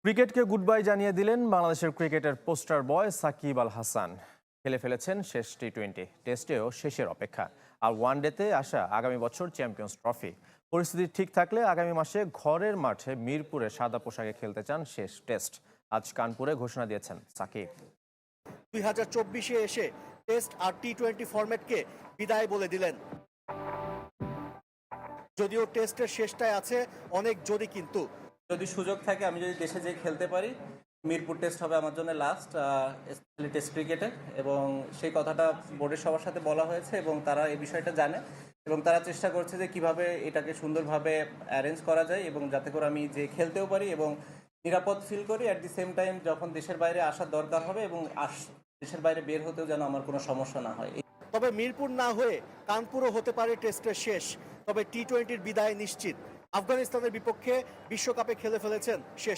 ক্রিকেটকে good bye জানিয়ে দিলেন বাংলাদেশের ক্রিকেটের পোস্টার বয় সাকিব আল হাসান। খেলে ফেলেছেন শেষ টি-20, টেস্টেও শেষের অপেক্ষা। আর ওয়ানডেতে আসা আগামী বছর চ্যাম্পিয়ন্স ট্রফি। পরিস্থিতি ঠিক থাকলে আগামী মাসে ঘরের মাঠে মিরপুরে সাদা পোশাকে খেলতে চান শেষ টেস্ট। আজ কানপুরে ঘোষণা দিয়েছেন সাকিব। 2024-এ এসে টেস্ট আর টি-20 ফরম্যাটকে বিদায় বলে দিলেন। যদিও টেস্টের শেষটায় আছে অনেক যদি, কিন্তু যদি সুযোগ থাকে আমি যদি দেশে যেয়ে খেলতে পারি, মিরপুর টেস্ট হবে আমার জন্য লাস্ট স্পেশালি টেস্ট ক্রিকেটে, এবং সেই কথাটা বোর্ডের সবার সাথে বলা হয়েছে এবং তারা এই বিষয়টা জানে এবং তারা চেষ্টা করছে যে কিভাবে এটাকে সুন্দরভাবে অ্যারেঞ্জ করা যায় এবং যাতে করে আমি যে খেলতেও পারি এবং নিরাপদ ফিল করি। অ্যাট দি সেম টাইম যখন দেশের বাইরে আসার দরকার হবে এবং দেশের বাইরে বের হতেও যেন আমার কোনো সমস্যা না হয়। তবে মিরপুর না হয়ে কানপুরও হতে পারে টেস্টের শেষ। তবে টি-20-র বিদায় নিশ্চিত। আফগানিস্তানের বিপক্ষে বিশ্বকাপে খেলে ফেলেছেন শেষ